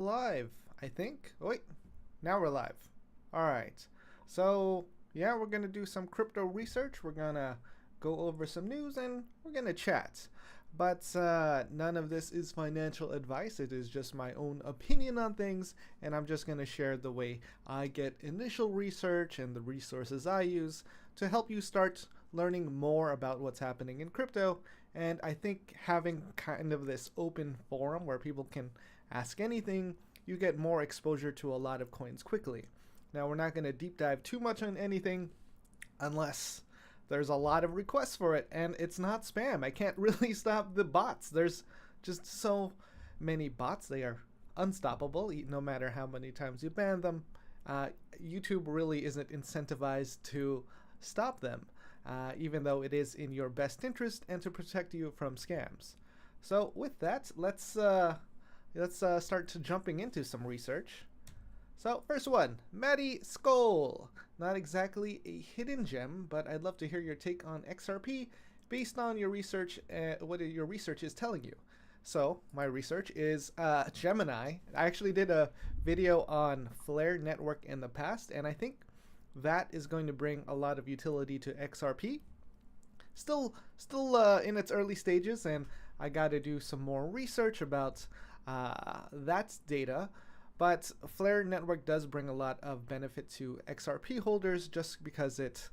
Live, I think. Oh, wait, now we're live. All right. So, yeah, we're going to do some crypto research. We're going to go over some news and we're going to chat. But none of this is financial advice. It is just my own opinion on things. And I'm just going to share the way I get initial research and the resources I use to help you start learning more about what's happening in crypto. And I think having kind of this open forum where people can ask anything, you get more exposure to a lot of coins quickly. Now, we're not going to deep dive too much on anything unless there's a lot of requests for it, and it's not spam. I can't really stop the bots. There's just so many bots. They are unstoppable, no matter how many times you ban them. YouTube really isn't incentivized to stop them, even though it is in your best interest and to protect you from scams. So with that, let's start jumping into some research. So first one, Maddie Skull. Not exactly a hidden gem, but I'd love to hear your take on XRP based on your research, what your research is telling you. So my research is Gemini. I actually did a video on Flare network in the past, and I think that is going to bring a lot of utility to XRP. Still in its early stages, and I got to do some more research about that data. But Flare network does bring a lot of benefit to XRP holders just because it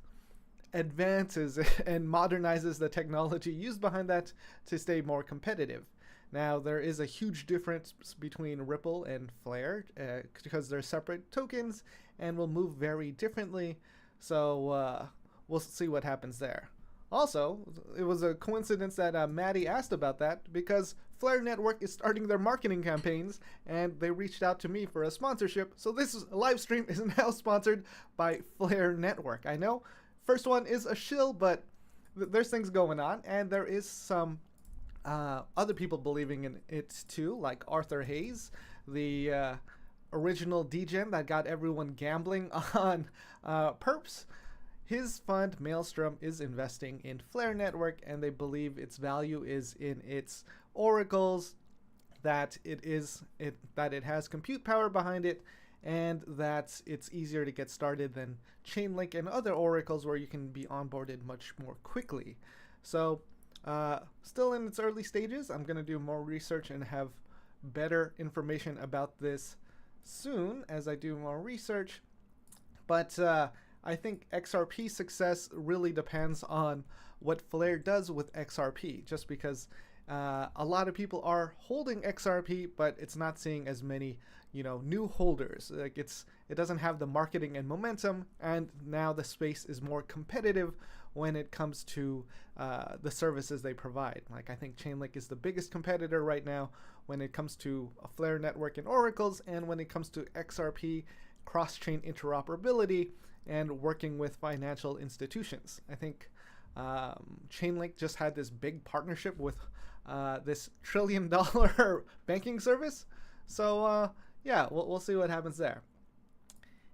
advances and modernizes the technology used behind that to stay more competitive. Now, there is a huge difference between Ripple and Flare because they're separate tokens and will move very differently. So we'll see what happens there. Also, it was a coincidence that Maddie asked about that because Flare Network is starting their marketing campaigns and they reached out to me for a sponsorship. So this live stream is now sponsored by Flare Network. I know first one is a shill, but there's things going on, and there is some other people believing in it too, like Arthur Hayes, the original degen that got everyone gambling on perps. His fund, Maelstrom, is investing in Flare Network, and they believe its value is in its oracles, that it has compute power behind it, and that it's easier to get started than Chainlink and other oracles where you can be onboarded much more quickly. So still in its early stages. I'm going to do more research and have better information about this soon as I do more research. But I think XRP success really depends on what Flare does with XRP, just because a lot of people are holding XRP, but it's not seeing as many, new holders. Like it doesn't have the marketing and momentum, and now the space is more competitive when it comes to the services they provide. Like I think Chainlink is the biggest competitor right now when it comes to a Flare network and oracles, and when it comes to XRP cross-chain interoperability and working with financial institutions. I think Chainlink just had this big partnership with this $1 trillion banking service. So yeah, we'll see what happens there.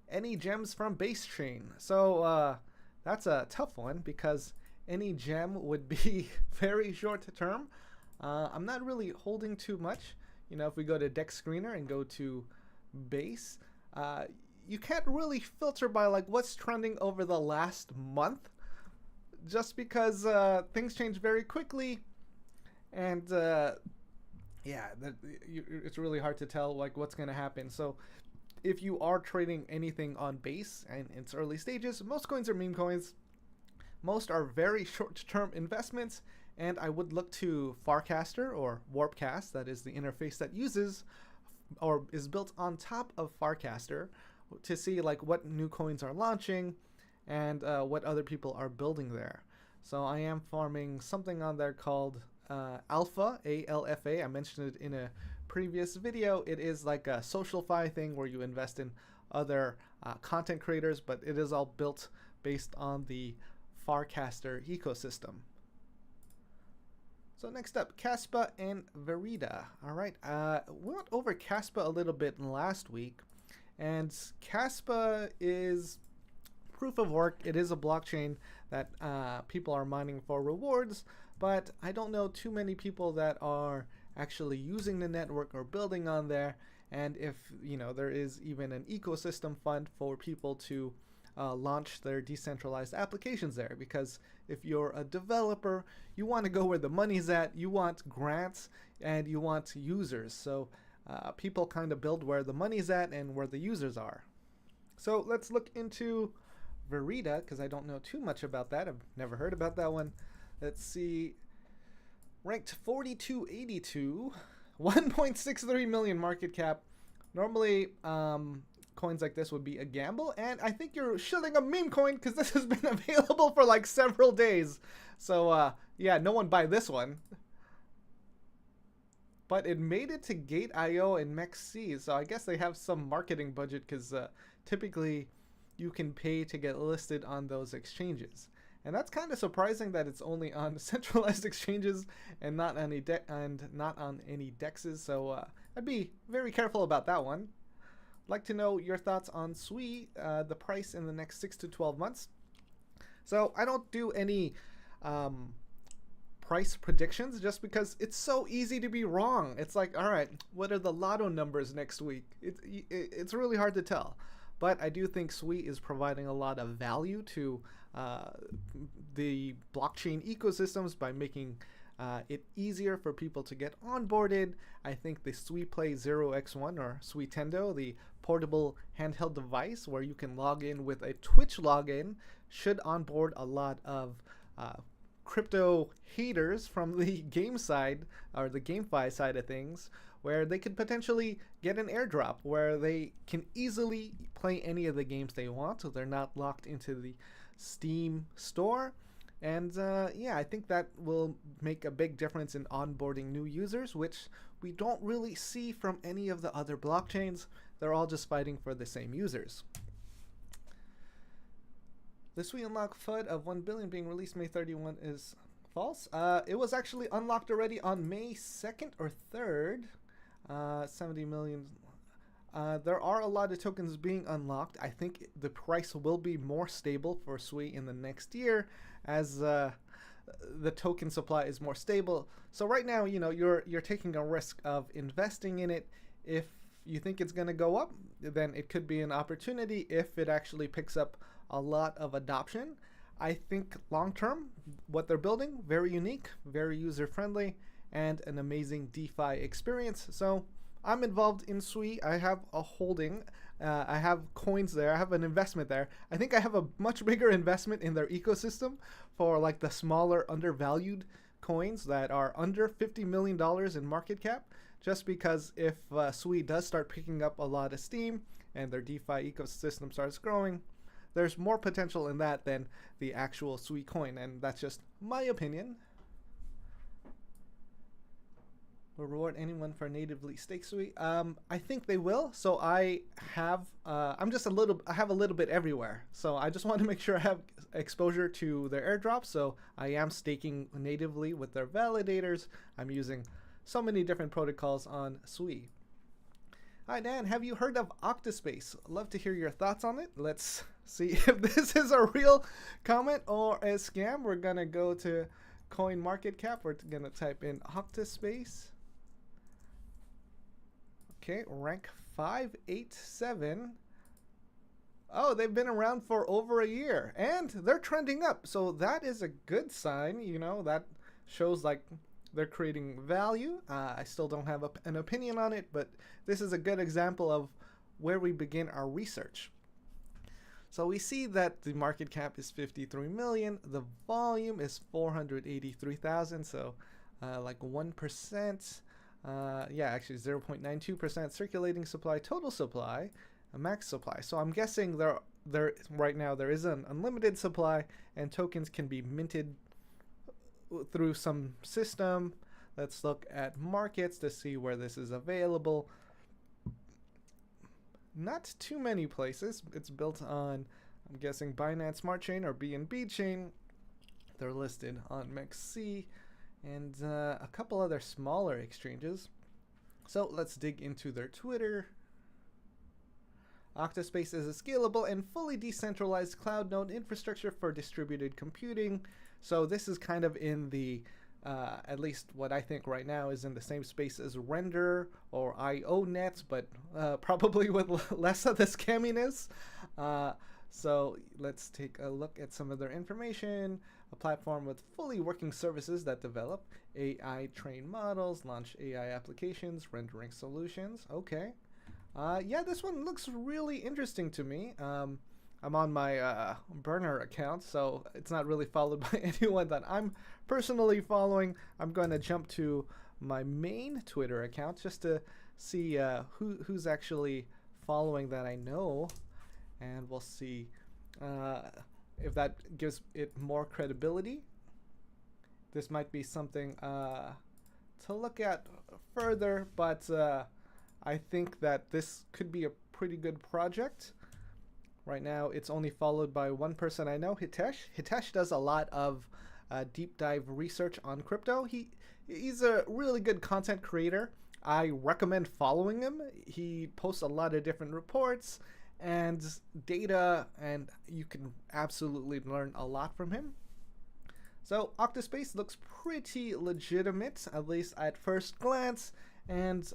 Any gems from base chain? So that's a tough one because any gem would be very short term. I'm not really holding too much. If we go to Dex Screener and go to base, you can't really filter by like what's trending over the last month, just because things change very quickly, and it's really hard to tell like what's going to happen. So if you are trading anything on base and its early stages, most coins are meme coins. Most are very short-term investments, and I would look to Farcaster or Warpcast, that is the interface that uses or is built on top of Farcaster, to see like what new coins are launching and what other people are building there. So I am farming something on there called Alpha, ALFA. I mentioned it in a previous video. It is like a SocialFi thing where you invest in other content creators, but it is all built based on the Farcaster ecosystem. So next up, Kaspa and Verita. All right, we went over Kaspa a little bit last week, and Kaspa is proof of work. It is a blockchain that people are mining for rewards, but I don't know too many people that are actually using the network or building on there. and if there is even an ecosystem fund for people to launch their decentralized applications there. Because if you're a developer, you want to go where the money's at, you want grants, and you want users. So people kind of build where the money's at and where the users are. So let's look into Verita, because I don't know too much about that. I've never heard about that one. Let's see. Ranked 4282, 1.63 million market cap. Normally, coins like this would be a gamble, and I think you're shilling a meme coin because this has been available for like several days. So yeah, no one buy this one. But it made it to Gate.io and MEXC, so I guess they have some marketing budget, because typically you can pay to get listed on those exchanges. And that's kind of surprising that it's only on centralized exchanges and not on any dexes. So I'd be very careful about that one. I'd like to know your thoughts on SWI, the price in the next 6 to 12 months. So I don't do any price predictions just because it's so easy to be wrong. It's like, all right, what are the lotto numbers next week? It's really hard to tell. But I do think SWI is providing a lot of value to the blockchain ecosystems by making it easier for people to get onboarded. I think the SWI Play 0x1 or SWITendo, the portable handheld device where you can log in with a Twitch login, should onboard a lot of crypto haters from the game side or the GameFi side of things, where they could potentially get an airdrop where they can easily play any of the games they want, so they're not locked into the Steam store. And yeah, I think that will make a big difference in onboarding new users, which we don't really see from any of the other blockchains. They're all just fighting for the same users. The SWI unlock FUD of 1 billion being released May 31 is false. It was actually unlocked already on May 2nd or 3rd. 70 million. There are a lot of tokens being unlocked. I think the price will be more stable for SWI in the next year as the token supply is more stable. So right now, you're taking a risk of investing in it. If you think it's going to go up, then it could be an opportunity if it actually picks up a lot of adoption. I think long term, what they're building, very unique, very user friendly, and an amazing DeFi experience. So I'm involved in SWI. I have a holding. I have coins there. I have an investment there. I think I have a much bigger investment in their ecosystem for like the smaller undervalued coins that are under $50 million in market cap, just because if SWI does start picking up a lot of steam and their DeFi ecosystem starts growing, there's more potential in that than the actual SWI coin, and that's just my opinion. Will reward anyone for natively staked SWI? I think they will. So I have I have a little bit everywhere. So I just want to make sure I have exposure to their airdrops. So I am staking natively with their validators. I'm using so many different protocols on SWI. Hi Dan, have you heard of OctaSpace? Love to hear your thoughts on it. Let's see if this is a real comment or a scam. We're gonna go to CoinMarketCap. We're gonna type in OctaSpace. Okay, rank 587. Oh, they've been around for over a year and they're trending up. So that is a good sign, that shows like they're creating value. I still don't have an opinion on it, but this is a good example of where we begin our research. So we see that the market cap is 53 million. The volume is 483,000. So like 1%. Yeah, actually 0.92% circulating supply, total supply, a max supply. So I'm guessing there right now there is an unlimited supply and tokens can be minted through some system. Let's look at markets to see where this is available. Not too many places. It's built on, I'm guessing, Binance Smart Chain or BNB Chain. They're listed on MEXC and a couple other smaller exchanges. So let's dig into their Twitter. OctaSpace is a scalable and fully decentralized cloud node infrastructure for distributed computing. So this is kind of in the at least what I think right now is in the same space as Render or IONet, but probably with less of the scamminess. So let's take a look at some of their information. A platform with fully working services that develop AI trained models, launch AI applications, rendering solutions. Okay. Yeah, this one looks really interesting to me. I'm on my burner account, so it's not really followed by anyone that I'm personally following. I'm going to jump to my main Twitter account just to see who's actually following that I know, and we'll see if that gives it more credibility. This might be something to look at further, but I think that this could be a pretty good project. Right now, it's only followed by one person I know, Hitesh. Hitesh does a lot of deep dive research on crypto. He's a really good content creator. I recommend following him. He posts a lot of different reports and data, and you can absolutely learn a lot from him. So OctaSpace looks pretty legitimate, at least at first glance, and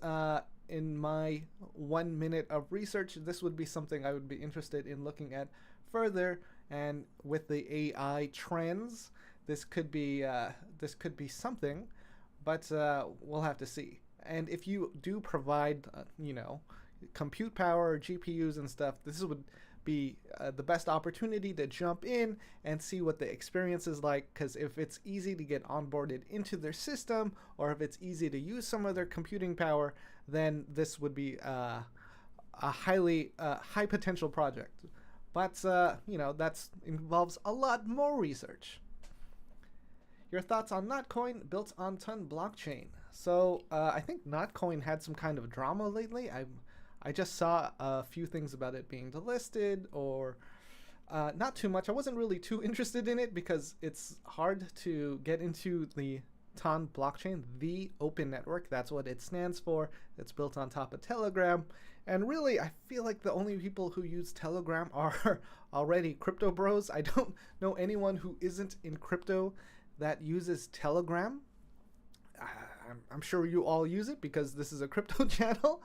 in my 1 minute of research, this would be something I would be interested in looking at further. And with the AI trends, this could be something, but we'll have to see. And if you do provide, compute power, GPUs and stuff, this would be the best opportunity to jump in and see what the experience is like, because if it's easy to get onboarded into their system, or if it's easy to use some of their computing power, then this would be a high potential project. But that involves a lot more research. Your thoughts on Notcoin built on TON blockchain. So I think Notcoin had some kind of drama lately. I just saw a few things about it being delisted, or not too much. I wasn't really too interested in it because it's hard to get into the TON blockchain, the open network. That's what it stands for. It's built on top of Telegram. And really, I feel like the only people who use Telegram are already crypto bros. I don't know anyone who isn't in crypto that uses Telegram. I'm sure you all use it because this is a crypto channel.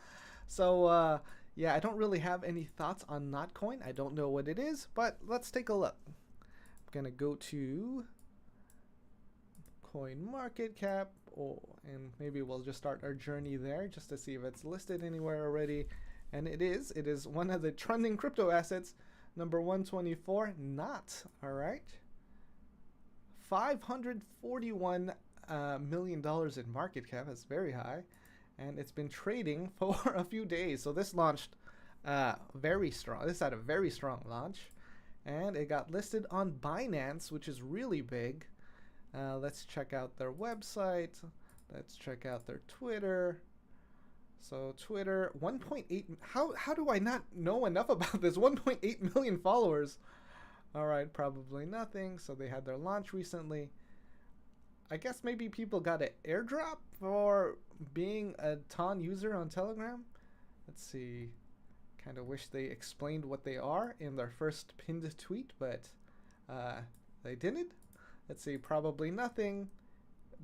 So yeah, I don't really have any thoughts on Notcoin. I don't know what it is, but let's take a look. I'm gonna go to Coin Market Cap, and maybe we'll just start our journey there just to see if it's listed anywhere already. And it is one of the trending crypto assets, number 124. Not all right. $541 million in market cap. That's very high. And it's been trading for a few days. So this launched very strong. This had a very strong launch. And it got listed on Binance, which is really big. Let's check out their website. Let's check out their Twitter. So Twitter, 1.8. How do I not know enough about this? 1.8 million followers. All right, probably nothing. So they had their launch recently. I guess maybe people got an airdrop for being a TON user on Telegram. Let's see. Kind of wish they explained what they are in their first pinned tweet, but they didn't. Let's see. Probably nothing.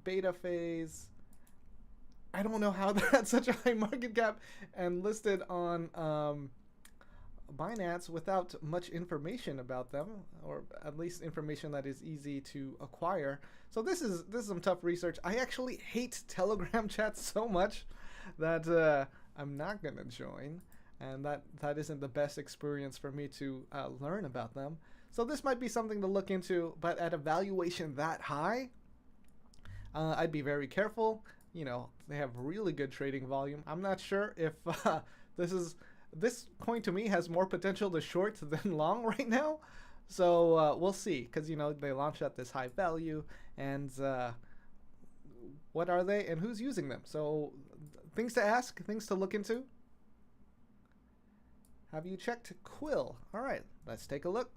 Beta phase. I don't know how they're at such a high market cap and listed on Binance without much information about them, or at least information that is easy to acquire. So this is some tough research. I actually hate Telegram chats so much that I'm not gonna join, and that isn't the best experience for me to learn about them. So this might be something to look into, but at a valuation that high, I'd be very careful. They have really good trading volume. I'm not sure if this coin to me has more potential to short than long right now. So we'll see, because they launched at this high value, and what are they and who's using them? So things to ask, things to look into. Have you checked Quill? All right, let's take a look.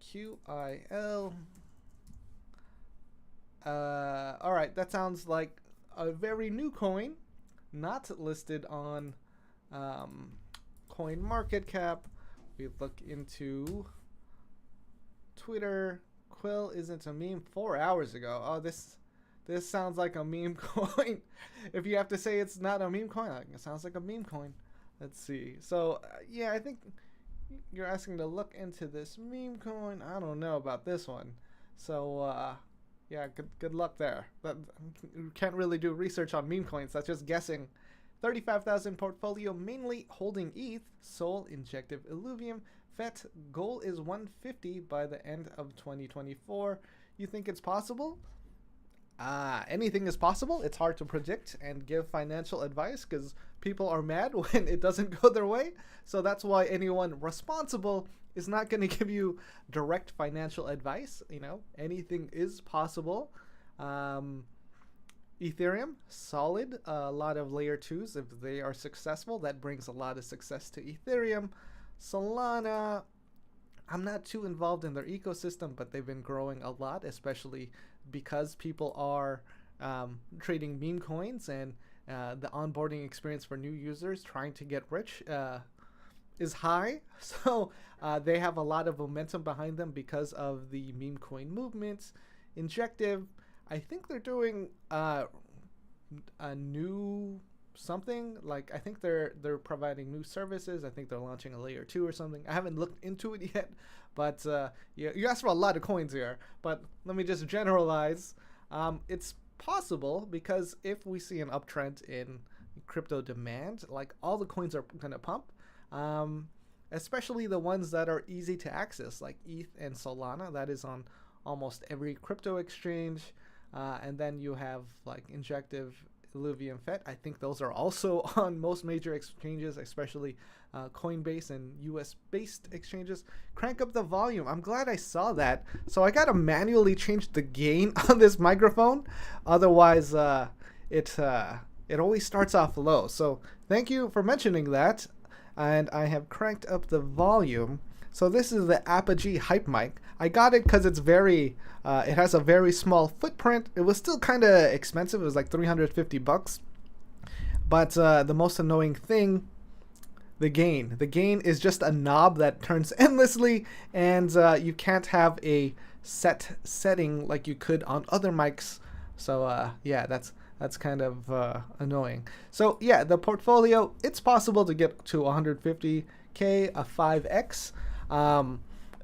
QIL. All right, that sounds like a very new coin, not listed on Coin Market Cap. We look into Twitter. Quill isn't a meme. 4 hours ago. Oh, this This sounds like a meme coin. If you have to say it's not a meme coin, it sounds like a meme coin. Let's see. So, yeah, I think you're asking to look into this meme coin. I don't know about this one. So, yeah, good luck there. But you can't really do research on meme coins. That's just guessing. 35,000 portfolio, mainly holding ETH, Sol, Injective, Illuvium, FET. Goal is 150 by the end of 2024. You think it's possible? Anything is possible. It's hard to predict and give financial advice because people are mad when it doesn't go their way. So that's why anyone responsible is not going to give you direct financial advice. You know, anything is possible. Ethereum, solid. A lot of layer 2s. If they are successful, that brings a lot of success to Ethereum. Solana, I'm not too involved in their ecosystem, but they've been growing a lot, especially because people are trading meme coins, and the onboarding experience for new users trying to get rich is high. So they have a lot of momentum behind them because of the meme coin movement. Injective, I think they're doing a new something, like I think they're providing new services. I think they're launching a layer 2 or something. I haven't looked into it yet, but yeah, you asked for a lot of coins here, but let me just generalize. It's possible because if we see an uptrend in crypto demand, like all the coins are gonna pump, especially the ones that are easy to access, like ETH and Solana. That is on almost every crypto exchange. And then you have like Injective, Illuvium, FET. I think those are also on most major exchanges, especially Coinbase and US-based exchanges. Crank up the volume. I'm glad I saw that. So I got to manually change the gain on this microphone. Otherwise, it always starts off low. So thank you for mentioning that. And I have cranked up the volume. So this is the Apogee Hype Mic. I got it because it's very, it has a very small footprint. It was still kind of expensive. It was like $350. But the most annoying thing, the gain. The gain is just a knob that turns endlessly, and you can't have a set setting like you could on other mics. So yeah, that's kind of annoying. So yeah, the portfolio, it's possible to get to 150K, a 5x.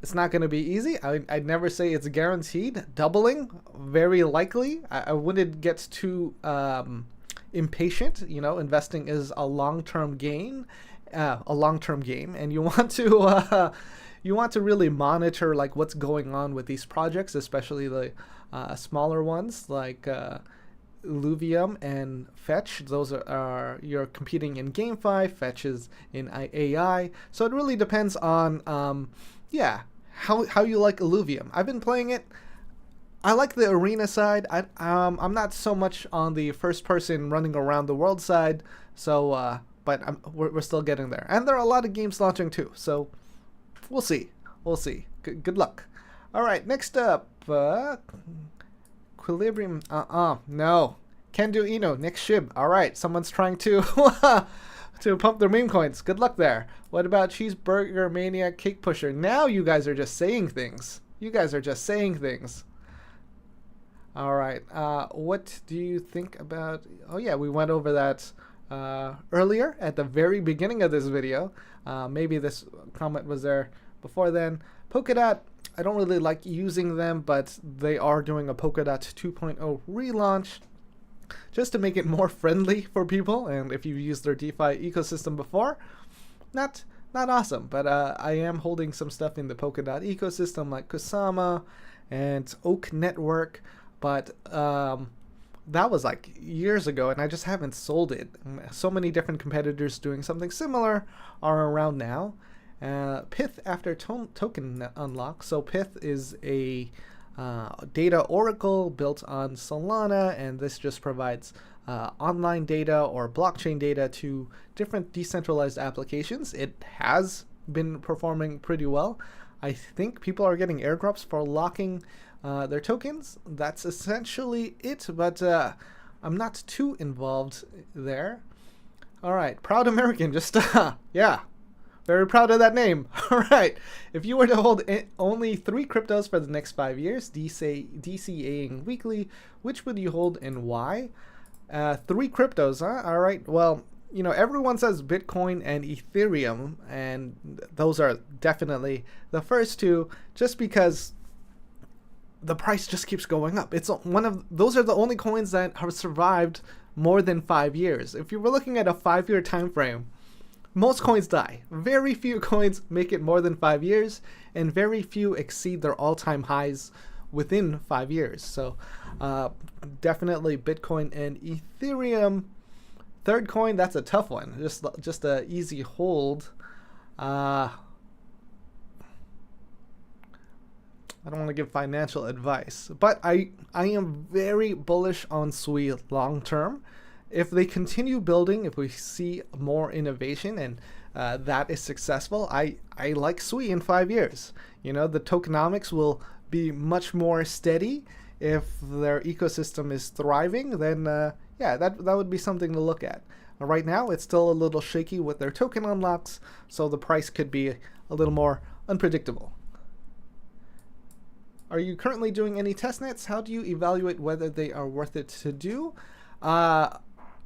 It's not going to be easy. I'd never say it's guaranteed. Doubling, very likely. I wouldn't get too impatient. You know, investing is a long-term game, and you want to really monitor like what's going on with these projects, especially the smaller ones like Illuvium and Fetch. Those are you're competing in GameFi. Fetch is in AI. So it really depends on yeah, how you like Illuvium. I've been playing it. I like the arena side. I'm not so much on the first person running around the world side. So but we're still getting there. And there are a lot of games launching too. So we'll see. We'll see. Good luck. All right, next up, Equilibrium. No. Kendo Ino, Nick Shib. All right, someone's trying to to pump their meme coins. Good luck there. What about Cheeseburger Maniac Cake Pusher? Now you guys are just saying things. You guys are just saying things. All right. What do you think about? Oh yeah, we went over that earlier at the very beginning of this video. Maybe this comment was there before then. Polkadot. I don't really like using them, but they are doing a Polkadot 2.0 relaunch just to make it more friendly for people. And if you've used their DeFi ecosystem before, not awesome. But I am holding some stuff in the Polkadot ecosystem like Kusama and Oak Network. But that was like years ago, and I just haven't sold it. So many different competitors doing something similar are around now. Pyth after token unlock. So Pyth is a data oracle built on Solana, and this just provides online data or blockchain data to different decentralized applications. It has been performing pretty well. I think people are getting airdrops for locking their tokens. That's essentially it, but I'm not too involved there. All right, Proud American, just yeah. Very proud of that name. All right. If you were to hold only 3 cryptos for the next 5 years, DCAing weekly, which would you hold and why? 3 cryptos, huh? All right. Well, you know, everyone says Bitcoin and Ethereum, and those are definitely the first 2, just because the price just keeps going up. It's one of those are the only coins that have survived more than 5 years. If you were looking at a 5-year time frame, most coins die. Very few coins make it more than 5 years, and very few exceed their all-time highs within 5 years. So definitely Bitcoin and Ethereum. Third coin, that's a tough one. Just a easy hold. I don't want to give financial advice, but I am very bullish on SUI long term. If they continue building, if we see more innovation and that is successful, I like SUI in 5 years. You know, the tokenomics will be much more steady. If their ecosystem is thriving, then yeah, that would be something to look at. Right now, it's still a little shaky with their token unlocks, so the price could be a little more unpredictable. Are you currently doing any testnets? How do you evaluate whether they are worth it to do?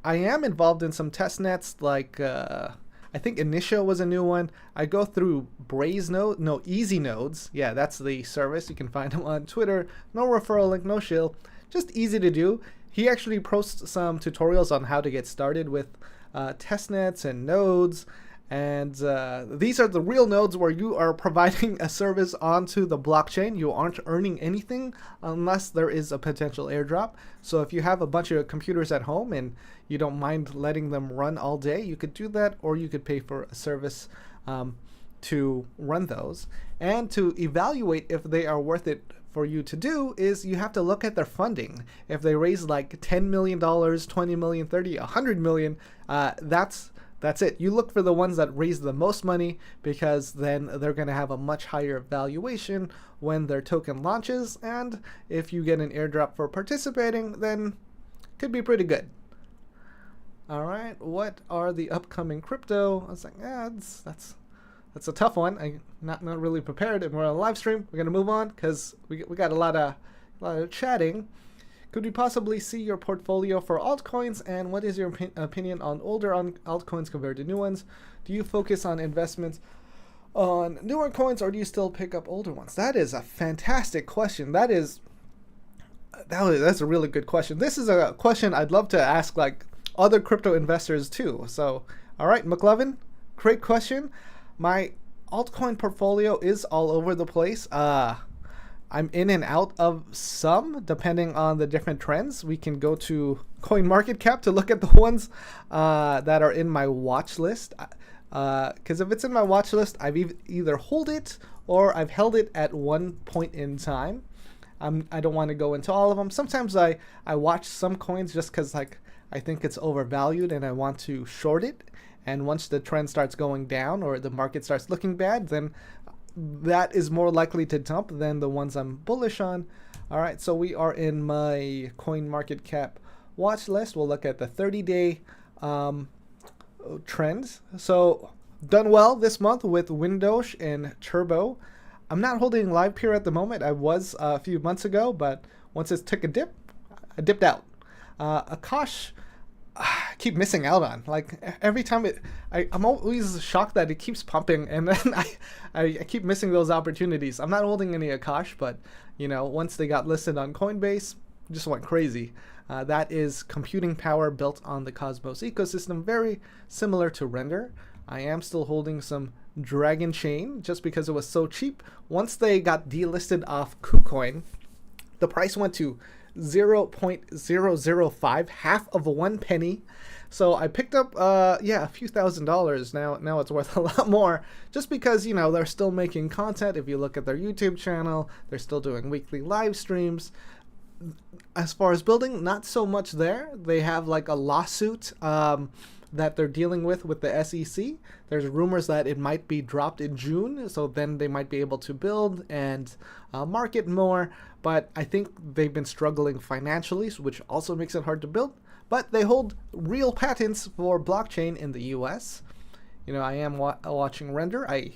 I am involved in some testnets, like I think Initia was a new one. I go through Easy Nodes. Yeah, that's the service. You can find him on Twitter. No referral link, no shill. Just easy to do. He actually posts some tutorials on how to get started with testnets and nodes. And these are the real nodes where you are providing a service onto the blockchain. You aren't earning anything unless there is a potential airdrop. So if you have a bunch of computers at home and you don't mind letting them run all day, you could do that, or you could pay for a service to run those. And to evaluate if they are worth it for you to do is you have to look at their funding. If they raise like $10 million, $20 million, $30, $100 million, that's it. You look for the ones that raise the most money, because then they're going to have a much higher valuation when their token launches. And if you get an airdrop for participating, then it could be pretty good. All right, what are the upcoming crypto? I was like, that's a tough one. I'm not really prepared, and we're on a live stream. We're gonna move on because we got a lot of chatting. Could we possibly see your portfolio for altcoins, and what is your opinion on older altcoins compared to new ones? Do you focus on investments on newer coins, or do you still pick up older ones? That is a fantastic question. That's a really good question. This is a question I'd love to ask like other crypto investors too. So, all right, McLovin, great question. My altcoin portfolio is all over the place. I'm in and out of some depending on the different trends. We can go to CoinMarketCap to look at the ones that are in my watch list. Because if it's in my watch list, I've either hold it or I've held it at one point in time. I don't want to go into all of them. Sometimes I watch some coins just because like I think it's overvalued and I want to short it. And once the trend starts going down or the market starts looking bad, then that is more likely to dump than the ones I'm bullish on. All right, so we are in my CoinMarketCap watch list. We'll look at the 30-day trends. So done well this month with Windows and Turbo. I'm not holding LivePeer at the moment. I was a few months ago, but once it took a dip, I dipped out. Akash, I keep missing out on. Like every time I'm always shocked that it keeps pumping, and then I keep missing those opportunities. I'm not holding any Akash, but you know, once they got listed on Coinbase, just went crazy. That is computing power built on the Cosmos ecosystem, very similar to Render. I am still holding some Dragon Chain just because it was so cheap. Once they got delisted off KuCoin, the price went to 0.005, half of 1 penny. So I picked up a few $1,000s. Now it's worth a lot more, just because, you know, they're still making content. If you look at their YouTube channel, they're still doing weekly live streams. As far as building, not so much there. They have like a lawsuit that they're dealing with the SEC. There's rumors that it might be dropped in June, so then they might be able to build and market more. But I think they've been struggling financially, which also makes it hard to build. But they hold real patents for blockchain in the US. I am watching render. I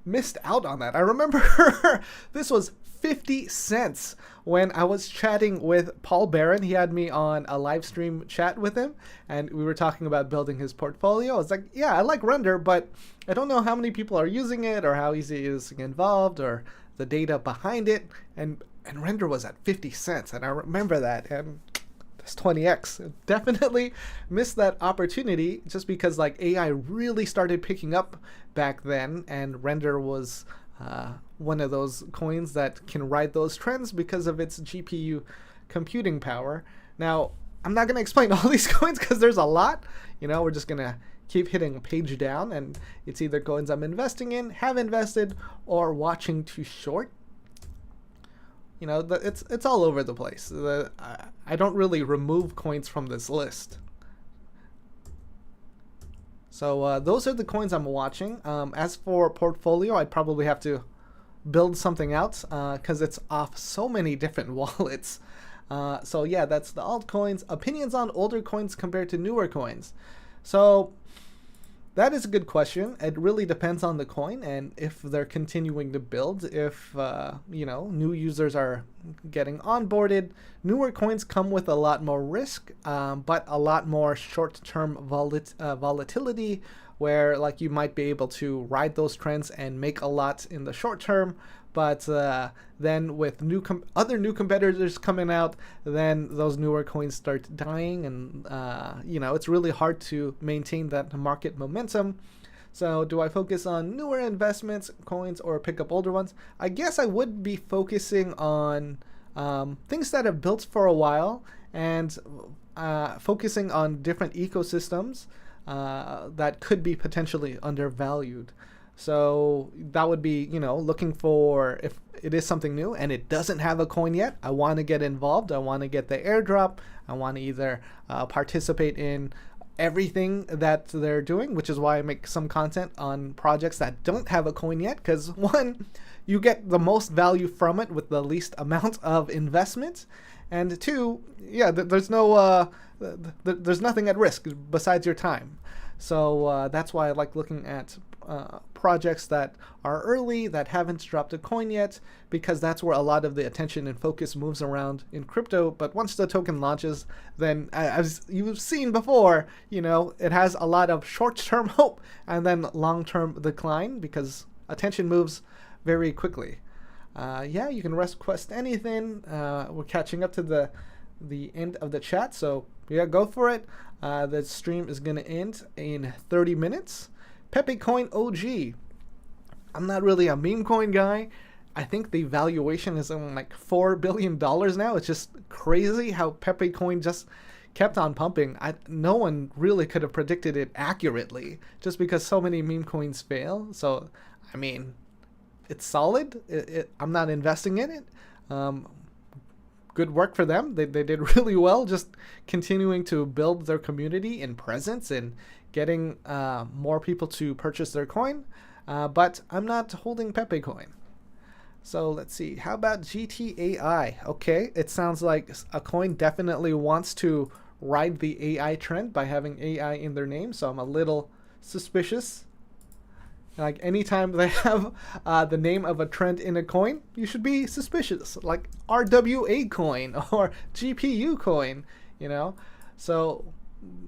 missed out on that. I remember this was 50 cents when I was chatting with Paul Barron. He had me on a live stream chat with him, and we were talking about building his portfolio. I was like, yeah, I like render, but I don't know how many people are using it or how easy it is to get involved or the data behind it. And render was at 50 cents, and I remember that. And that's 20x. Definitely missed that opportunity just because like AI really started picking up back then, and render was one of those coins that can ride those trends because of its GPU computing power. Now, I'm not going to explain all these coins because there's a lot. We're just going to keep hitting page down, and it's either coins I'm investing in, have invested, or watching to short. It's all over the place. I don't really remove coins from this list. So those are the coins I'm watching. As for portfolio, I'd probably have to build something out because it's off so many different wallets. So yeah, that's the altcoins. Opinions on older coins compared to newer coins. So that is a good question. It really depends on the coin and if they're continuing to build. If new users are getting onboarded, newer coins come with a lot more risk, but a lot more short-term volatility, where like you might be able to ride those trends and make a lot in the short term. But then with other new competitors coming out, then those newer coins start dying, and it's really hard to maintain that market momentum. So do I focus on newer investments, coins, or pick up older ones? I guess I would be focusing on things that have built for a while, and focusing on different ecosystems that could be potentially undervalued. So that would be, looking for if it is something new and it doesn't have a coin yet, I want to get involved. I want to get the airdrop. I want to either participate in everything that they're doing, which is why I make some content on projects that don't have a coin yet. Because one, you get the most value from it with the least amount of investment. And two, yeah, there's nothing at risk besides your time. So that's why I like looking at projects that are early, that haven't dropped a coin yet, because that's where a lot of the attention and focus moves around in crypto. But once the token launches, then as you've seen before, it has a lot of short-term hope and then long-term decline because attention moves very quickly. Yeah, you can request anything. We're catching up to the end of the chat, so yeah, go for it. The stream is going to end in 30 minutes. Pepe Coin OG. I'm not really a meme coin guy. I think the valuation is on like $4 billion now. It's just crazy how Pepe Coin just kept on pumping. No one really could have predicted it accurately just because so many meme coins fail. So, I mean, it's solid. I'm not investing in it. Good work for them. They did really well, just continuing to build their community and presence and getting more people to purchase their coin. But I'm not holding Pepe Coin. So let's see. How about GTAI? Okay, it sounds like a coin definitely wants to ride the AI trend by having AI in their name. So I'm a little suspicious. Like anytime they have the name of a trend in a coin, you should be suspicious. Like RWA coin or GPU coin, So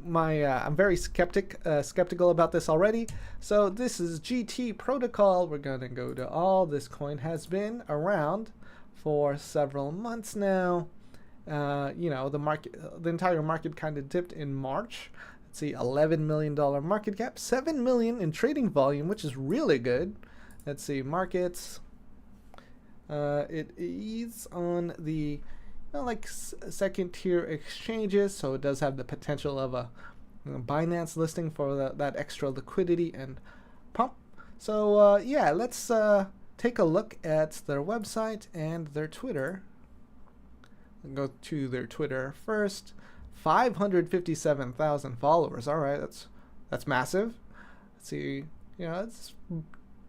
I'm very skeptical about this already. So this is GT protocol. We're gonna go to all. This coin has been around for several months now. The entire market kind of dipped in March. Let's see, $11 million market cap, $7 million in trading volume, which is really good. Let's see, markets. It is on the second tier exchanges, so it does have the potential of a Binance listing for that extra liquidity and pump. So yeah, let's take a look at their website and their Twitter. I'll go to their Twitter first. 557,000 followers. All right, that's massive. Let's see, it's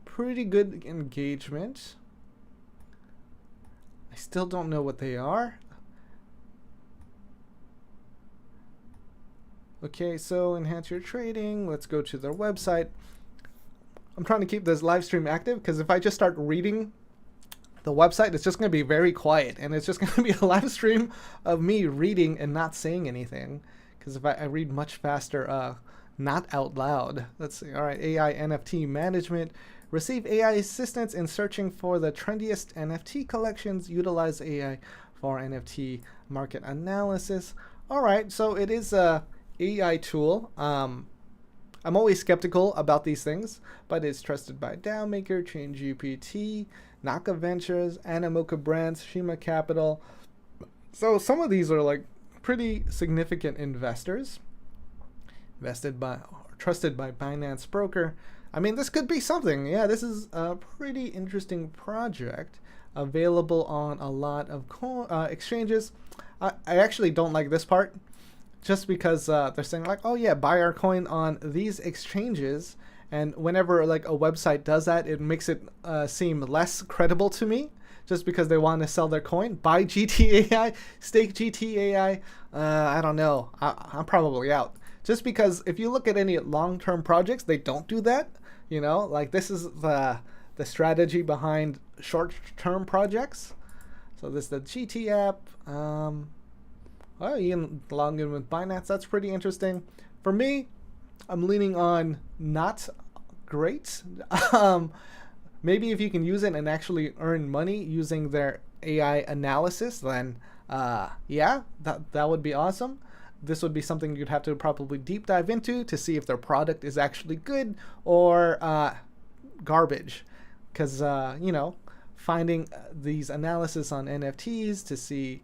pretty good engagement. I still don't know what they are. Okay, so enhance your trading. Let's go to their website. I'm trying to keep this live stream active, because if I just start reading the website, it's just going to be very quiet, and it's just going to be a live stream of me reading and not saying anything, because if I read much faster, not out loud. Let's see. All right, AI NFT management. Receive AI assistance in searching for the trendiest NFT collections. Utilize AI for NFT market analysis. All right, so it is a AI tool. I'm always skeptical about these things, but it's trusted by DAO Maker, ChainGPT, Naka Ventures, Animoca Brands, Shima Capital. So some of these are like pretty significant investors, invested by or trusted by Binance Broker. I mean, this could be something. Yeah, this is a pretty interesting project, available on a lot of exchanges. I actually don't like this part, just because they're saying like, oh yeah, buy our coin on these exchanges. And whenever like a website does that, it makes it seem less credible to me, just because they want to sell their coin. Buy GTAI, stake GTAI. I don't know. I'm probably out. Just because if you look at any long-term projects, they don't do that. You know, like this is the strategy behind short-term projects. So this is the GT app. Oh, you can log in with Binance. That's pretty interesting. For me, I'm leaning on not great. Maybe if you can use it and actually earn money using their AI analysis, then yeah, that would be awesome. This would be something you'd have to probably deep dive into to see if their product is actually good or garbage. Because, you know, finding these analysis on NFTs to see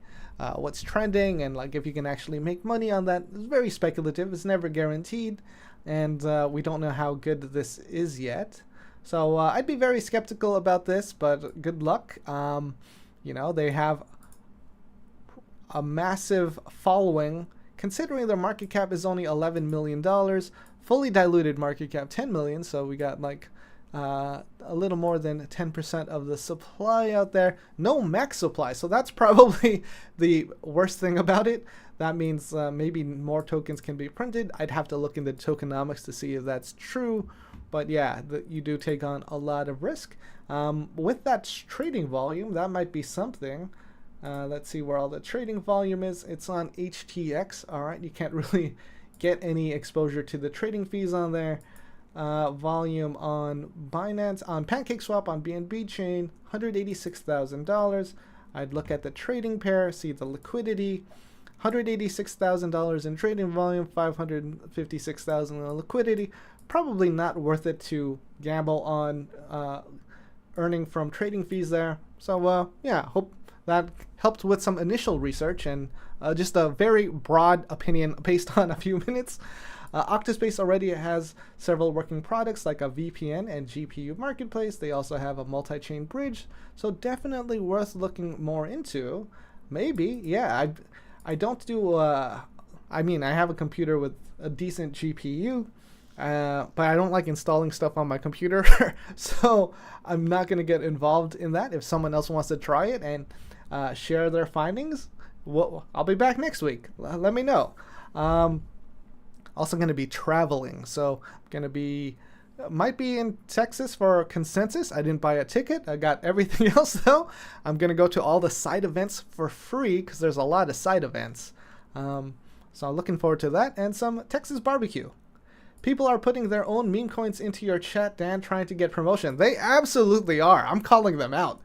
what's trending and like if you can actually make money on that is very speculative. It's never guaranteed. And we don't know how good this is yet. So I'd be very skeptical about this, but good luck. You know, they have a massive following. Considering their market cap is only $11 million, fully diluted market cap $10 million, so we got like a little more than 10% of the supply out there. No max supply, so that's probably the worst thing about it. That means maybe more tokens can be printed. I'd have to look into tokenomics to see if that's true, but yeah, you do take on a lot of risk. With that trading volume, that might be something. Let's see where all the trading volume is. It's on HTX. All right, you can't really get any exposure to the trading fees on there. Volume on Binance, on PancakeSwap, on BNB chain, $186,000. I'd look at the trading pair, see the liquidity. $186,000 in trading volume, $556,000 in liquidity. Probably not worth it to gamble on earning from trading fees there. So yeah, hope that helped with some initial research and just a very broad opinion based on a few minutes. OctaSpace already has several working products like a VPN and GPU marketplace. They also have a multi-chain bridge, so definitely worth looking more into. Maybe, yeah. I don't do. I mean, I have a computer with a decent GPU, but I don't like installing stuff on my computer, so I'm not going to get involved in that. If someone else wants to try it and share their findings, well, I'll be back next week. Let me know. Also going to be traveling, so I'm going to be might be in Texas for Consensus. I didn't buy a ticket. I got everything else though. I'm going to go to all the side events for free because there's a lot of side events. So I'm looking forward to that and some Texas barbecue. People are putting their own meme coins into your chat, Dan, trying to get promotion. They absolutely are. I'm calling them out.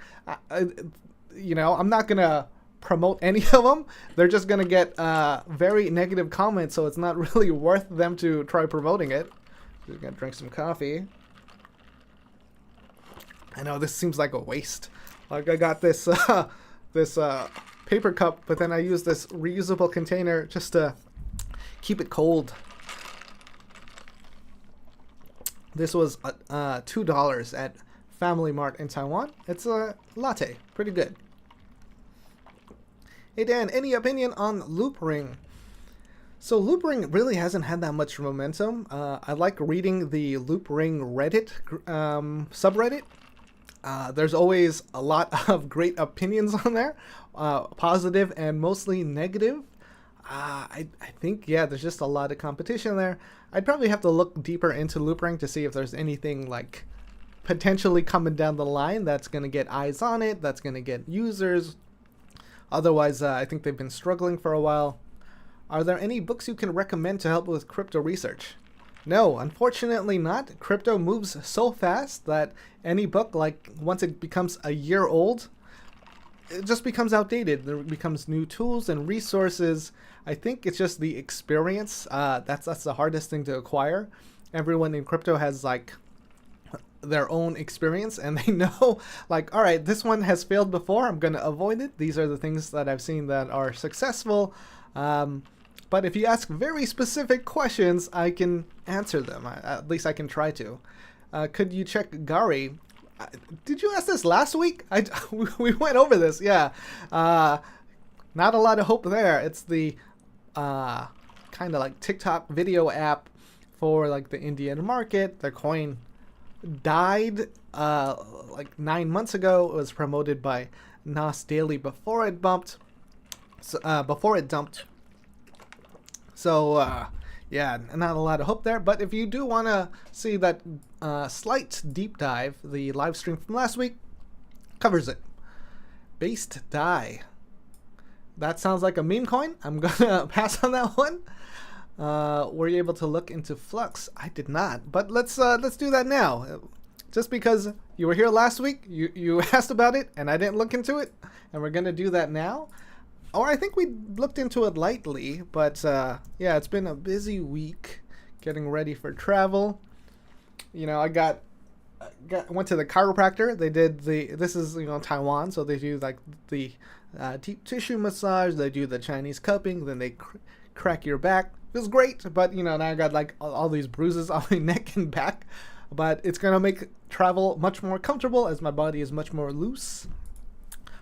You know, I'm not going to promote any of them. They're just going to get very negative comments, so it's not really worth them to try promoting it. Just gonna drink some coffee. I know this seems like a waste. Like I got this this paper cup, but then I use this reusable container just to keep it cold. This was $2 at Family Mart in Taiwan. It's a latte, pretty good. Hey Dan, any opinion on Loopring? So Loopring really hasn't had that much momentum. I like reading the Loopring Reddit subreddit. There's always a lot of great opinions on there, positive and mostly negative. I think, yeah, there's just a lot of competition there. I'd probably have to look deeper into Loopring to see if there's anything like potentially coming down the line that's going to get eyes on it, that's going to get users. Otherwise, I think they've been struggling for a while. Are there any books you can recommend to help with crypto research? No, unfortunately not. Crypto moves so fast that any book, like once it becomes a year old, it just becomes outdated. There becomes new tools and resources. I think it's just the experience. That's the hardest thing to acquire. Everyone in crypto has like their own experience, and they know like, all right, this one has failed before. I'm going to avoid it. These are the things that I've seen that are successful. But if you ask very specific questions, I can answer them. At least I can try to. Could you check Gary? Did you ask this last week? We went over this, yeah. Not a lot of hope there. It's the kind of like TikTok video app for like the Indian market. The coin died like 9 months ago. It was promoted by Nas Daily before it dumped. So, yeah, not a lot of hope there. But if you do want to see that slight deep dive, the live stream from last week covers it. Based Die. That sounds like a meme coin. I'm going to pass on that one. Were you able to look into Flux? I did not. But let's do that now. Just because you were here last week, you asked about it, and I didn't look into it. And we're going to do that now. Or I think we looked into it lightly, but yeah, it's been a busy week getting ready for travel. You know, I went to the chiropractor. They did this is, you know, Taiwan, so they do like the deep tissue massage. They do the Chinese cupping, then they crack your back. It was great, but you know, now I got like all these bruises on my neck and back. But it's gonna make travel much more comfortable as my body is much more loose.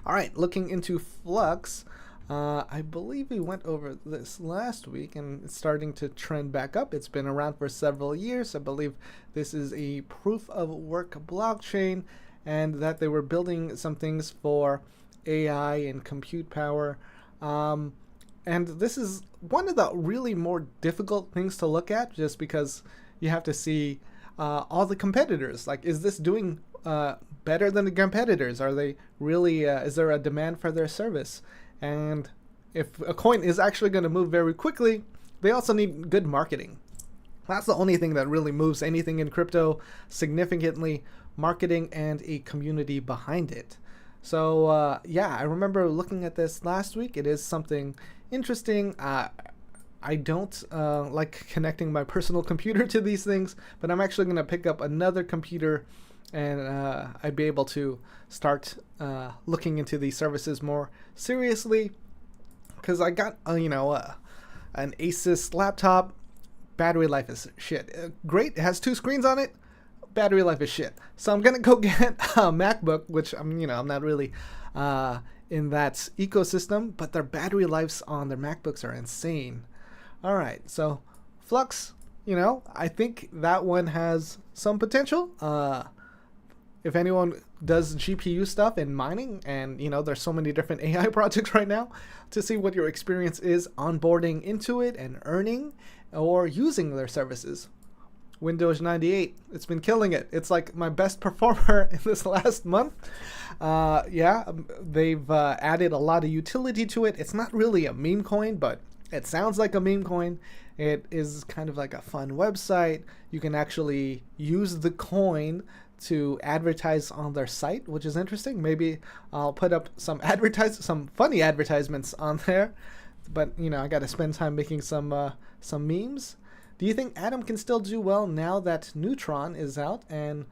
All right, looking into Flux. I believe we went over this last week, and it's starting to trend back up. It's been around for several years. I believe this is a proof of work blockchain, and that they were building some things for AI and compute power. And this is one of the really more difficult things to look at, just because you have to see all the competitors. Like, is this doing better than the competitors? Are they really, is there a demand for their service? And if a coin is actually going to move very quickly, they also need good marketing. That's the only thing that really moves anything in crypto significantly, marketing and a community behind it. So yeah, I remember looking at this last week. It is something interesting. I don't like connecting my personal computer to these things, but I'm actually going to pick up another computer, and I'd be able to start looking into these services more seriously, because I got an Asus laptop. Battery life is shit. Great, it has 2 screens on it. Battery life is shit. So I'm gonna go get a MacBook, which I'm not really in that ecosystem, but their battery lives on their MacBooks are insane. All right, so Flux, I think that one has some potential. If anyone does GPU stuff in mining, and there's so many different AI projects right now, to see what your experience is onboarding into it and earning or using their services. Windows 98, it's been killing it. It's like my best performer in this last month. Yeah, they've added a lot of utility to it. It's not really a meme coin, but it sounds like a meme coin. It is kind of like a fun website. You can actually use the coin to advertise on their site, which is interesting. Maybe I'll put up some funny advertisements on there. But I got to spend time making some memes. Do you think Atom can still do well now that Neutron is out and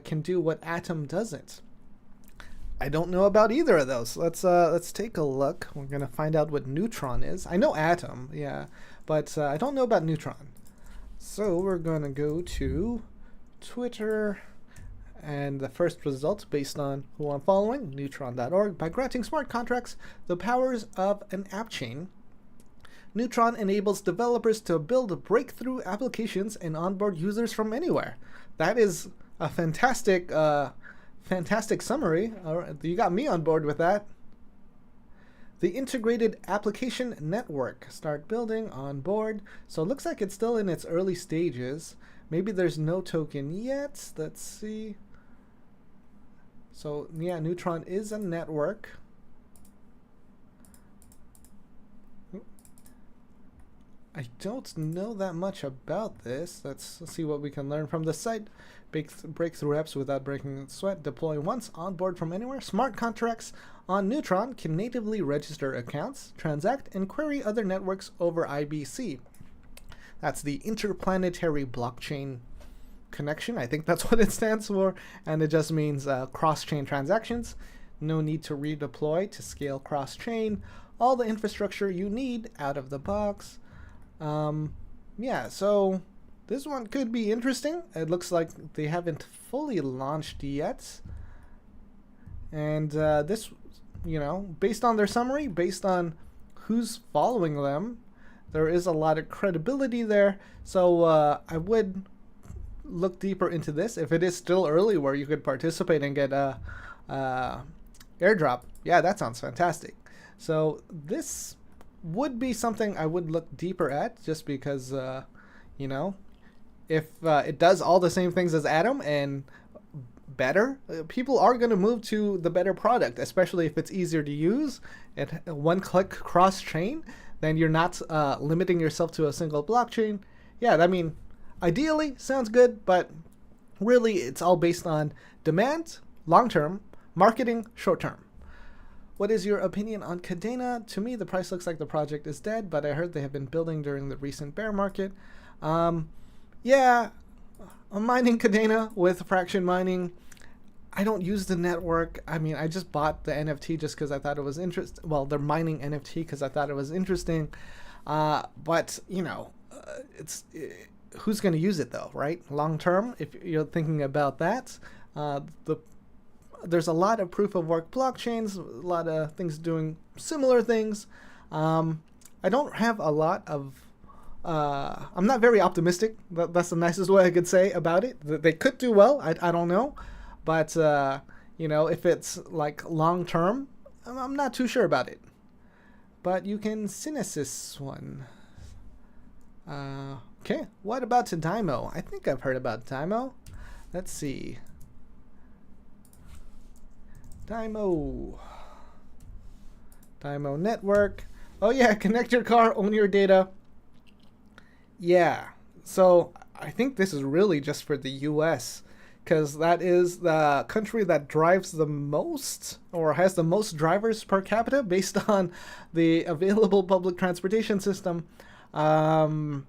can do what Atom doesn't? I don't know about either of those. Let's take a look. We're gonna find out what Neutron is. I know Atom, yeah, but I don't know about Neutron. So we're gonna go to Twitter, and the first result based on who I'm following, neutron.org. By granting smart contracts the powers of an app chain, Neutron enables developers to build breakthrough applications and onboard users from anywhere. That is a fantastic summary. All right, you got me on board with that. The integrated application network. Start building on board. So it looks like it's still in its early stages. Maybe there's no token yet. Let's see. So yeah, Neutron is a network. I don't know that much about this. Let's see what we can learn from the site. Breakthrough apps without breaking the sweat. Deploy once, onboard from anywhere. Smart contracts on Neutron can natively register accounts, transact, and query other networks over IBC. That's the Interplanetary Blockchain Connection. I think that's what it stands for. And it just means cross-chain transactions. No need to redeploy to scale cross-chain. All the infrastructure you need out of the box. Yeah, so this one could be interesting. It looks like they haven't fully launched yet. And this, you know, based on their summary, based on who's following them, there is a lot of credibility there. So I would look deeper into this. If it is still early where you could participate and get a airdrop, yeah, that sounds fantastic. So this would be something I would look deeper at, just because, you know, if it does all the same things as Atom and better, people are going to move to the better product, especially if it's easier to use and one-click cross-chain. Then you're not limiting yourself to a single blockchain. Yeah, I mean, ideally sounds good, but really it's all based on demand, long-term, marketing, short-term. What is your opinion on Kadena? To me, the price looks like the project is dead, but I heard they have been building during the recent bear market. Yeah, I'm mining Kadena with fraction mining. I don't use the network. I mean, I just bought the NFT just because I thought it was interesting. Well, they're mining NFT because I thought it was interesting. But, you know, who's going to use it, though, right? Long term, if you're thinking about that. There's a lot of proof-of-work blockchains, a lot of things doing similar things. I don't have a lot of... I'm not very optimistic. That's the nicest way I could say about it. They could do well. I don't know. But, you know, if it's like long-term, I'm not too sure about it. But you can Synesys one. Okay, what about Dymo? I think I've heard about Dymo. Let's see. Dymo network. Oh yeah, connect your car, own your data. Yeah, so I think this is really just for the US, because that is the country that drives the most, or has the most drivers per capita based on the available public transportation system. I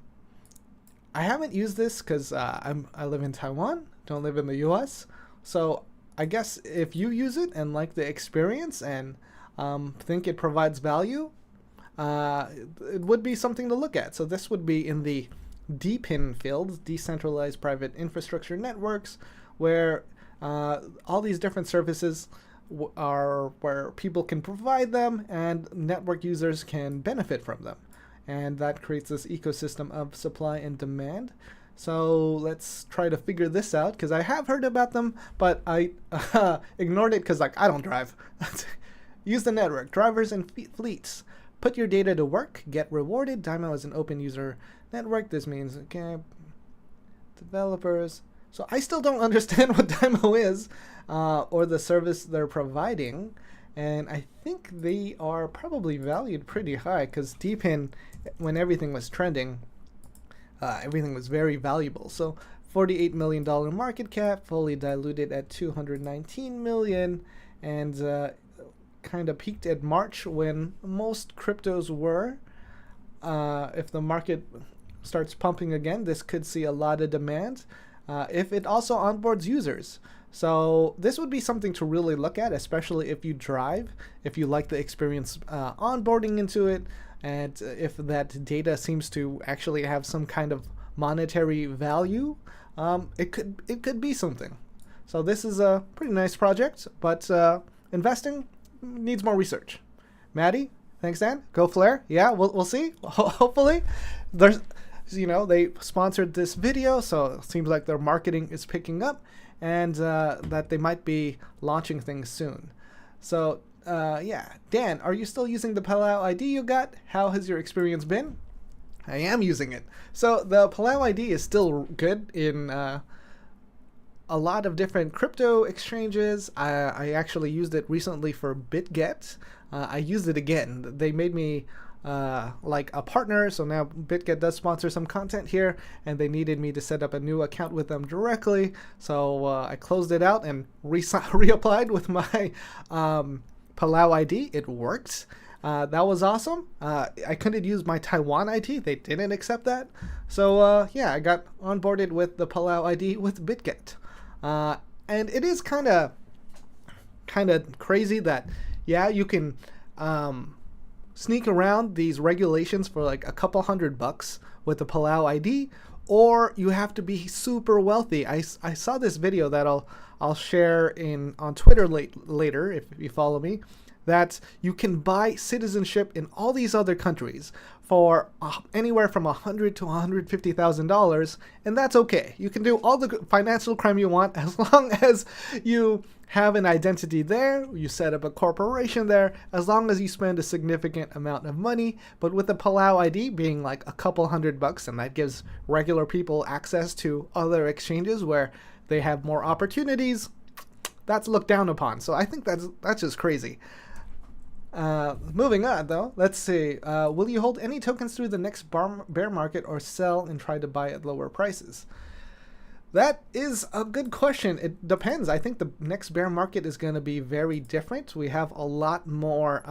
haven't used this because I live in Taiwan, don't live in the US. So I guess if you use it and like the experience and think it provides value, it would be something to look at. So this would be in the DePIN field, decentralized private infrastructure networks, where all these different services are where people can provide them and network users can benefit from them. And that creates this ecosystem of supply and demand. So let's try to figure this out, because I have heard about them, but I ignored it because, like, I don't drive. Use the network, drivers and fleets. Put your data to work, get rewarded. Dymo is an open user network. This means, okay, developers. So I still don't understand what Dymo is or the service they're providing. And I think they are probably valued pretty high, because DePIN, when everything was trending, everything was very valuable. So $48 million market cap, fully diluted at 219 million, and kind of peaked at March when most cryptos were. If the market starts pumping again, this could see a lot of demand if it also onboards users. So this would be something to really look at, especially if you drive, if you like the experience onboarding into it, and if that data seems to actually have some kind of monetary value, it could be something. So this is a pretty nice project, but investing needs more research. Maddie, thanks, Dan. Go Flare. Yeah, we'll see. Hopefully, there's, you know, they sponsored this video, so it seems like their marketing is picking up, and that they might be launching things soon. So yeah, Dan, are you still using the Palau ID you got? How has your experience been? I am using it. So the Palau ID is still good in a lot of different crypto exchanges. I actually used it recently for BitGet. I used it again. They made me like a partner, so now BitGet does sponsor some content here, and they needed me to set up a new account with them directly. So I closed it out and reapplied with my Palau ID. It worked. That was awesome. I couldn't use my Taiwan ID. They didn't accept that. So yeah, I got onboarded with the Palau ID with BitGet. And it is kind of crazy that, yeah, you can sneak around these regulations for like a couple $100 with the Palau ID, or you have to be super wealthy. I saw this video that I'll share on Twitter later if you follow me, that you can buy citizenship in all these other countries for anywhere from $100,000 to $150,000, and that's okay. You can do all the financial crime you want as long as you have an identity there, you set up a corporation there, as long as you spend a significant amount of money. But with the Palau ID being like a couple $100, and that gives regular people access to other exchanges where they have more opportunities, that's looked down upon. So I think that's just crazy. Moving on though, let's see. Will you hold any tokens through the next bear market or sell and try to buy at lower prices? That is a good question. It depends. I think the next bear market is going to be very different. We have a lot more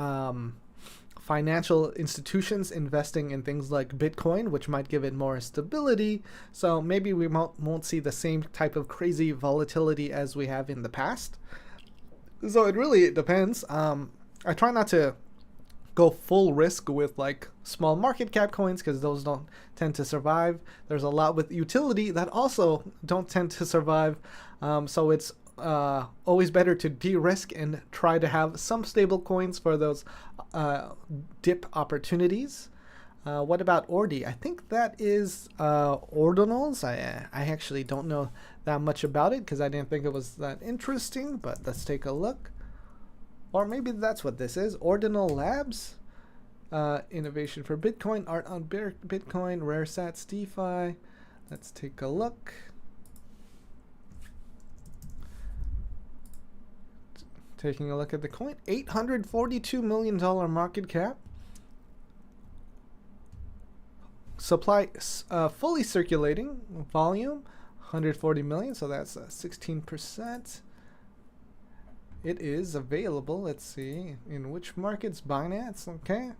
financial institutions investing in things like Bitcoin, which might give it more stability. So maybe we won't see the same type of crazy volatility as we have in the past. So it really depends. I try not to go full risk with like small market cap coins because those don't tend to survive. There's a lot with utility that also don't tend to survive. So it's always better to de-risk and try to have some stable coins for those dip opportunities. What about Ordi? I think that is Ordinals. I actually don't know that much about it because I didn't think it was that interesting, but let's take a look. Or maybe that's what this is. Ordinal Labs. Innovation for Bitcoin. Art on Bitcoin. Rare Sats DeFi. Let's take a look. Taking a look at the coin. $842 million market cap. Supply fully circulating volume. 140 million. So that's 16%. It is available. Let's see in which markets. Binance. Okay.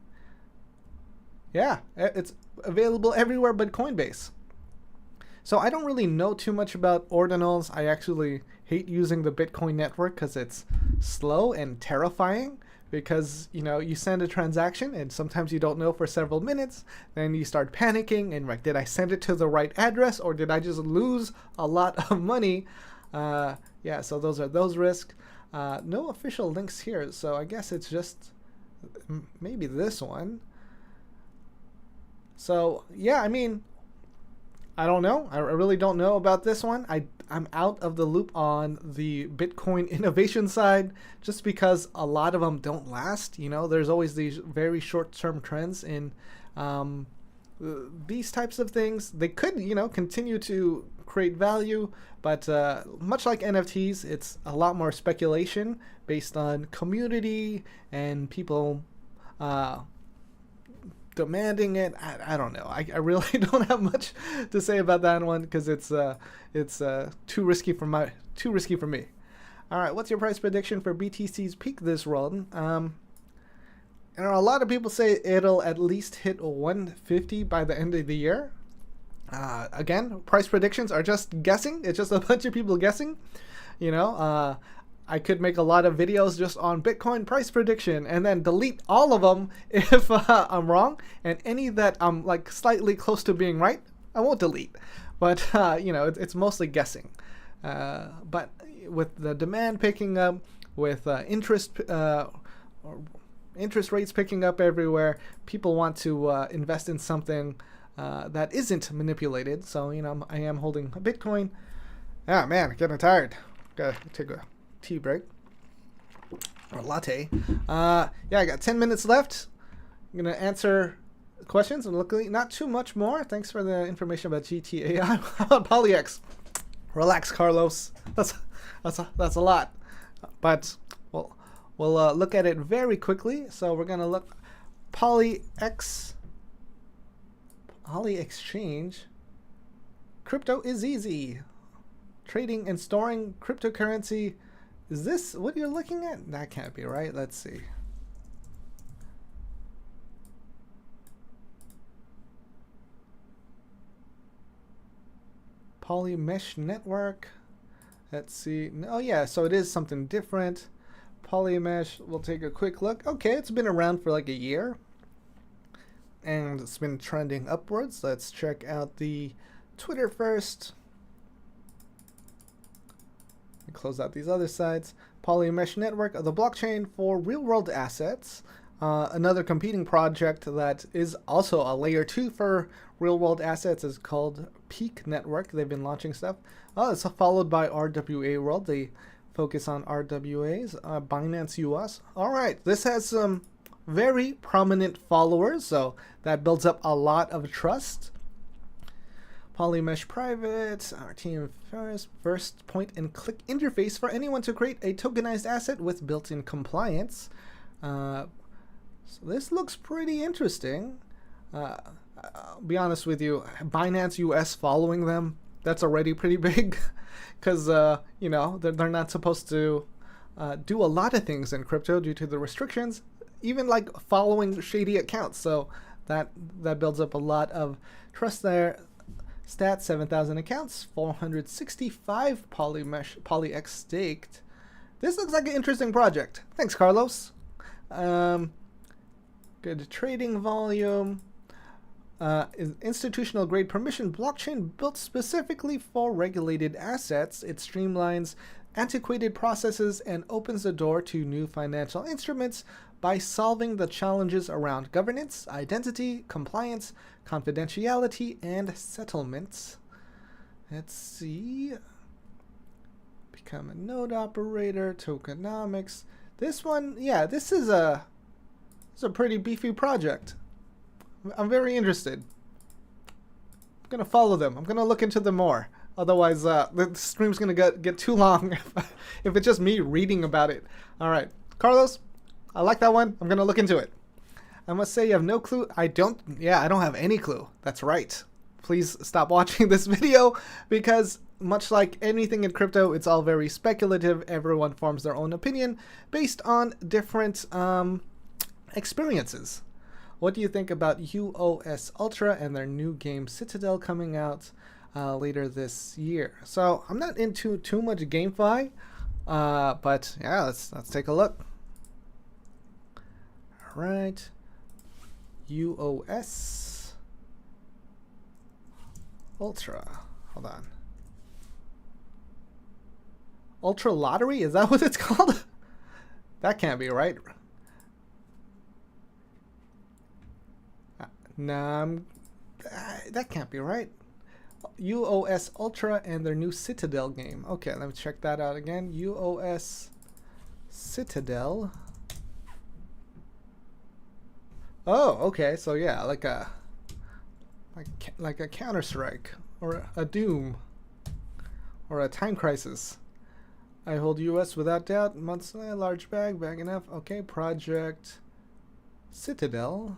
Yeah, it's available everywhere but Coinbase. So I don't really know too much about Ordinals. I actually hate using the Bitcoin network because it's slow and terrifying. Because you send a transaction and sometimes you don't know for several minutes. Then you start panicking and like, did I send it to the right address or did I just lose a lot of money? Yeah. So those are those risks. No official links here, so I guess it's just maybe this one. So yeah, I mean, I don't know. I really don't know about this one. I'm out of the loop on the Bitcoin innovation side just because a lot of them don't last. There's always these very short-term trends in these types of things. They could, continue to create value, but much like NFTs, it's a lot more speculation based on community and people demanding it. I don't know. I really don't have much to say about that one because it's too risky for me. All right, what's your price prediction for BTC's peak this run? And a lot of people say it'll at least hit 150 by the end of the year. Again, price predictions are just guessing. It's just a bunch of people guessing. I could make a lot of videos just on Bitcoin price prediction and then delete all of them if I'm wrong. And any that I'm like slightly close to being right, I won't delete. But, it's mostly guessing. But with the demand picking up, with interest rates picking up everywhere, people want to invest in something that isn't manipulated. So, I am holding a Bitcoin. Ah, man, getting tired. Gotta take a tea break. Or latte. Yeah, I got 10 minutes left. I'm going to answer questions, and luckily not too much more. Thanks for the information about GTAI. How about PolyX? Relax, Carlos. That's a lot. But we'll look at it very quickly. So we're gonna look Poly Exchange. Crypto is easy. Trading and storing cryptocurrency. Is this what you're looking at? That can't be right. Let's see. Polymesh network. Let's see. Oh yeah, so it is something different. Polymesh, we'll take a quick look. Okay, it's been around for like a year. And it's been trending upwards. Let's check out the Twitter first. Close out these other sites. Polymesh network, the blockchain for real-world assets. Another competing project that is also a layer 2 for real-world assets is called Peak Network. They've been launching stuff. Oh, it's followed by RWA World. They focus on RWAs. Binance US. All right, this has some very prominent followers, so that builds up a lot of trust. Polymesh Private, our team first point and click interface for anyone to create a tokenized asset with built-in compliance. So this looks pretty interesting. I'll be honest with you, Binance US following them, that's already pretty big because, you know, they're not supposed to do a lot of things in crypto due to the restrictions, even like following shady accounts. So that builds up a lot of trust there. Stats, 7,000 accounts, 465 Polyx staked. This looks like an interesting project. Thanks, Carlos. Good trading volume. Institutional grade permission blockchain built specifically for regulated assets. It streamlines antiquated processes and opens the door to new financial instruments by solving the challenges around governance, identity, compliance, confidentiality, and settlements. Let's see. Become a node operator, tokenomics. This one, yeah, this is a pretty beefy project. I'm very interested. I'm gonna follow them. I'm gonna look into them more. Otherwise, the stream's gonna get too long if it's just me reading about it. All right, Carlos, I like that one. I'm gonna look into it. I must say you have no clue. I don't have any clue. That's right. Please stop watching this video because much like anything in crypto, it's all very speculative. Everyone forms their own opinion based on different experiences. What do you think about UOS Ultra and their new game Citadel coming out later this year? So I'm not into too much GameFi, but yeah, let's take a look. All right. UOS Ultra. Hold on. Ultra Lottery? Is that what it's called? That can't be right. Nah, that can't be right. UOS Ultra and their new Citadel game. Okay, let me check that out again. UOS Citadel. Oh, okay. So yeah, like a Counter-Strike or a Doom or a Time Crisis. I hold US without doubt. Monthly, large bag enough. Okay, project Citadel.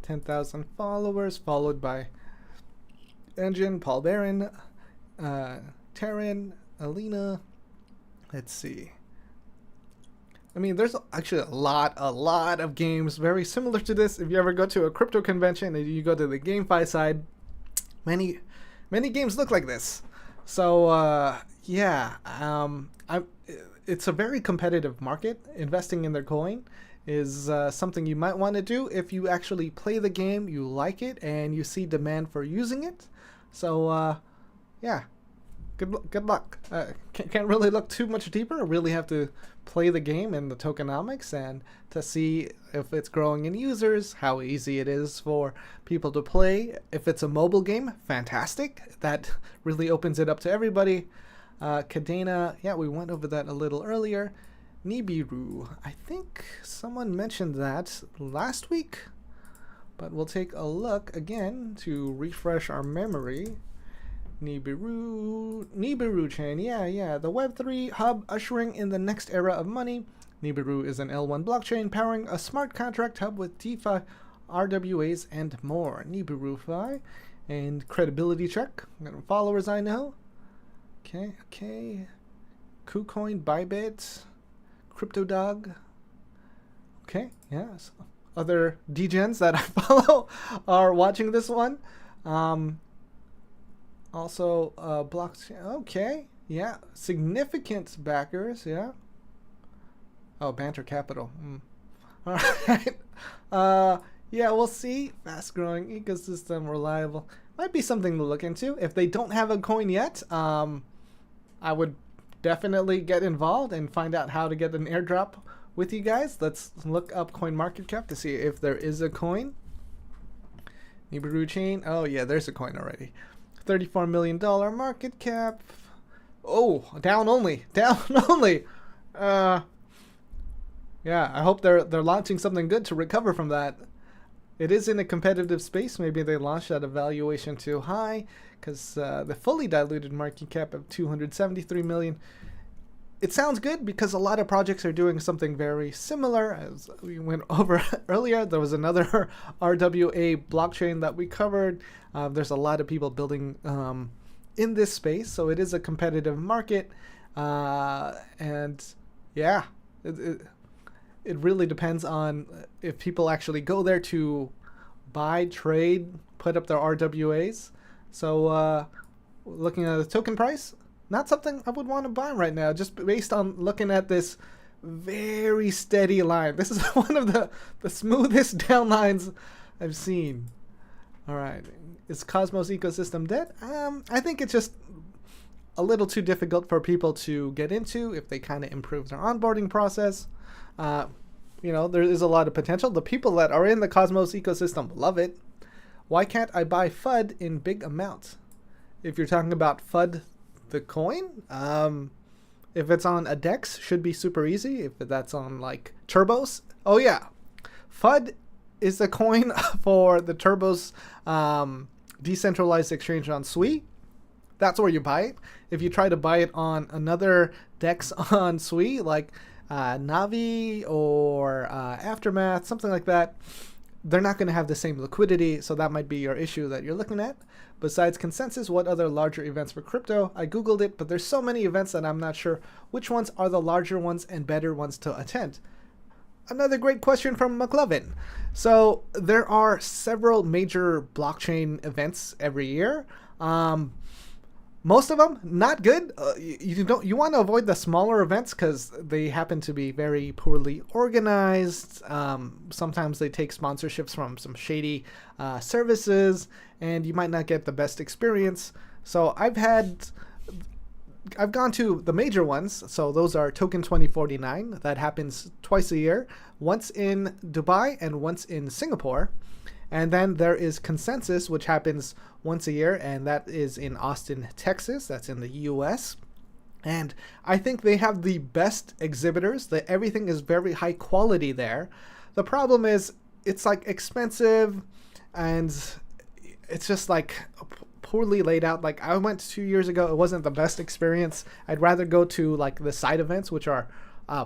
10,000 followers, followed by Engine, Paul Barron, Taryn, Alina. Let's see. I mean, there's actually a lot of games very similar to this. If you ever go to a crypto convention and you go to the GameFi side, many games look like this. So yeah, it's a very competitive market. Investing in their coin is something you might want to do if you actually play the game, you like it, and you see demand for using it. So yeah, good luck. Can't really look too much deeper. Really have to play the game and the tokenomics and to see if it's growing in users, how easy it is for people to play. If it's a mobile game, fantastic. That really opens it up to everybody. Cadena, yeah, we went over that a little earlier. Nibiru, I think someone mentioned that last week, but we'll take a look again to refresh our memory. Nebru chain. Yeah. The Web3 hub ushering in the next era of money. Nebru is an L1 blockchain powering a smart contract hub with DeFi, RWAs, and more. Nebru-fi. And credibility check. Followers I know. Okay. KuCoin, Bybit, CryptoDog. Okay, yes. Other degens that I follow are watching this one. Also, blockchain. Okay, yeah. Significant backers, yeah. Oh, Banter Capital. All right. Yeah, we'll see. Fast-growing ecosystem, reliable. Might be something to look into. If they don't have a coin yet, I would definitely get involved and find out how to get an airdrop with you guys. Let's look up CoinMarketCap to see if there is a coin. Nebru chain. Oh, yeah, there's a coin already. $34 million market cap. Oh, down only. Down only. Yeah, I hope they're launching something good to recover from that. It is in a competitive space. Maybe they launched at a valuation too high because the fully diluted market cap of 273 million. It sounds good because a lot of projects are doing something very similar. As we went over earlier, there was another RWA blockchain that we covered. There's a lot of people building in this space, so it is a competitive market. And yeah, it really depends on if people actually go there to buy, trade, put up their RWAs. So looking at the token price, not something I would want to buy right now, just based on looking at this very steady line. This is one of the smoothest down lines I've seen. All right. Is Cosmos ecosystem dead? I think it's just a little too difficult for people to get into if they kind of improve their onboarding process. You know, there is a lot of potential. The people that are in the Cosmos ecosystem love it. Why can't I buy FUD in big amounts? If you're talking about FUD, the coin, if it's on a DEX, should be super easy. If that's on like Turbos, oh yeah, FUD is the coin for the Turbos decentralized exchange on Sui. That's where you buy it. If you try to buy it on another DEX on Sui, like Navi or Aftermath, something like that, they're not going to have the same liquidity, so that might be your issue that you're looking at. Besides Consensus, what other larger events for crypto? I googled it, but there's so many events that I'm not sure which ones are the larger ones and better ones to attend. Another great question from McLovin. So there are several major blockchain events every year. Most of them not good. You want to avoid the smaller events because they happen to be very poorly organized. Sometimes they take sponsorships from some shady services, and you might not get the best experience. So I've gone to the major ones. So those are Token 2049 that happens twice a year, once in Dubai and once in Singapore. And then there is Consensus, which happens once a year, and that is in Austin, Texas. That's in the US. And I think they have the best exhibitors. Everything is very high quality there. The problem is it's like expensive, and it's just like poorly laid out. Like I went 2 years ago, it wasn't the best experience. I'd rather go to like the side events, which are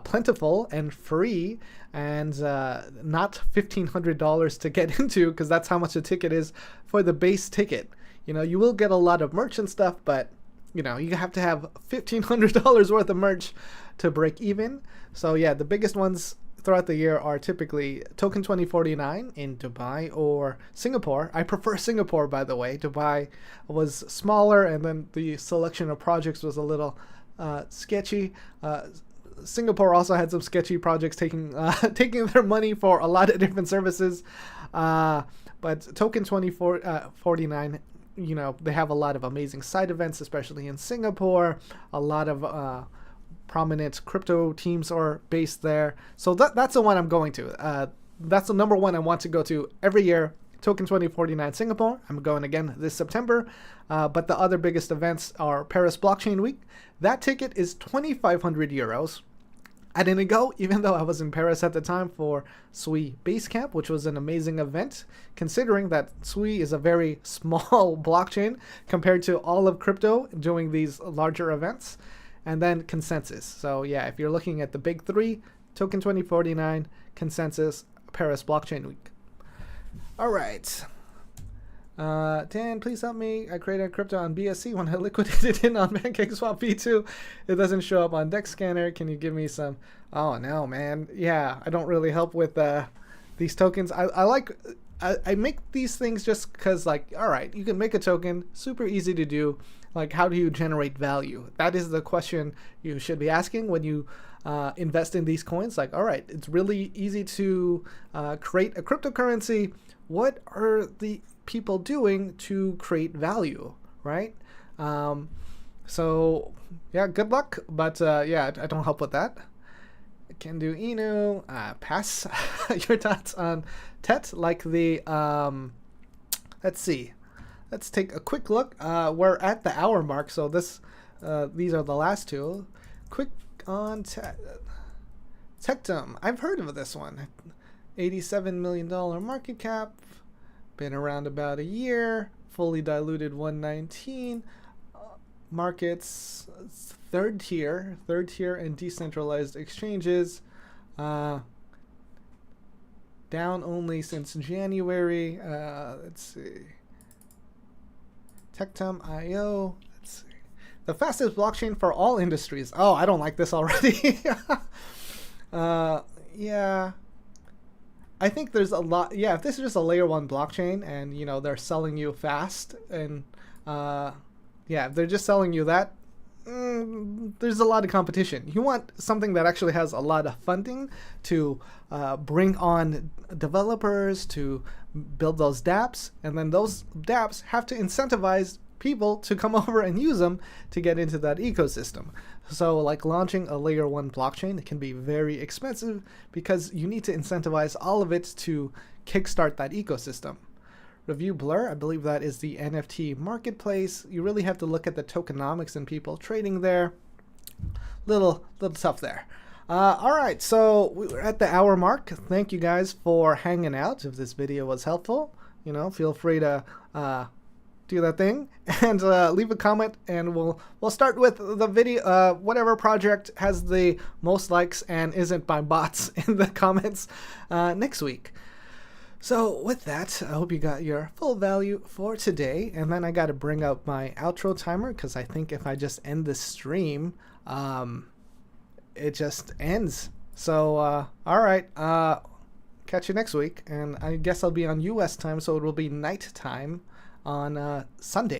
plentiful and free, and not $1,500 to get into, because that's how much a ticket is for the base ticket. You know, you will get a lot of merch and stuff, but you know, you have to have $1,500 worth of merch to break even. So yeah, the biggest ones throughout the year are typically Token 2049 in Dubai or Singapore. I prefer Singapore, by the way. Dubai was smaller, and then the selection of projects was a little sketchy. Singapore also had some sketchy projects taking their money for a lot of different services. But Token 2049, you know, they have a lot of amazing side events, especially in Singapore. A lot of prominent crypto teams are based there. So that's the one I'm going to. That's the number one I want to go to every year. Token 2049 Singapore. I'm going again this September. But the other biggest events are Paris Blockchain Week. That ticket is 2,500 euros. I didn't go, even though I was in Paris at the time for SUI Basecamp, which was an amazing event, considering that SUI is a very small blockchain compared to all of crypto doing these larger events. And then Consensus. So yeah, if you're looking at the big three, Token 2049, Consensus, Paris Blockchain Week. All right. Dan, please help me. I created a crypto on BSC. When I liquidated it on PancakeSwap V2, it doesn't show up on Dex Scanner. Can you give me some? Oh no, man. Yeah, I don't really help with these tokens. I make these things just because, like, all right, you can make a token, super easy to do. Like, how do you generate value? That is the question you should be asking when you invest in these coins. Like, all right, it's really easy to create a cryptocurrency. What are the people doing to create value, right? So yeah, good luck, but yeah, I don't help with that. I can do Inu, pass. Your thoughts on TET, like the let's see, let's take a quick look. We're at the hour mark, so these are the last two. Quick on Tectum. I've heard of this one. $87 million market cap. Been around about a year. Fully diluted 119. Markets third tier and decentralized exchanges. Down only since January. Let's see. Tectum IO. Let's see. The fastest blockchain for all industries. Oh, I don't like this already. Yeah. I think there's a lot. Yeah, if this is just a layer 1 blockchain and, you know, they're selling you fast and, yeah, if they're just selling you that, there's a lot of competition. You want something that actually has a lot of funding to bring on developers to build those dApps, and then those dApps have to incentivize people to come over and use them to get into that ecosystem. So like launching a layer 1 blockchain, it can be very expensive because you need to incentivize all of it to kickstart that ecosystem. Review Blur, I believe that is the NFT marketplace. You really have to look at the tokenomics and people trading there. Little tough there. All right, so we're at the hour mark. Thank you guys for hanging out. If this video was helpful, you know, feel free to do that thing and leave a comment, and we'll start with the video. Whatever project has the most likes and isn't by bots in the comments next week. So with that, I hope you got your full value for today. And then I got to bring up my outro timer because I think if I just end the stream, it just ends. So all right, catch you next week, and I guess I'll be on US time, so it will be night time on Sunday.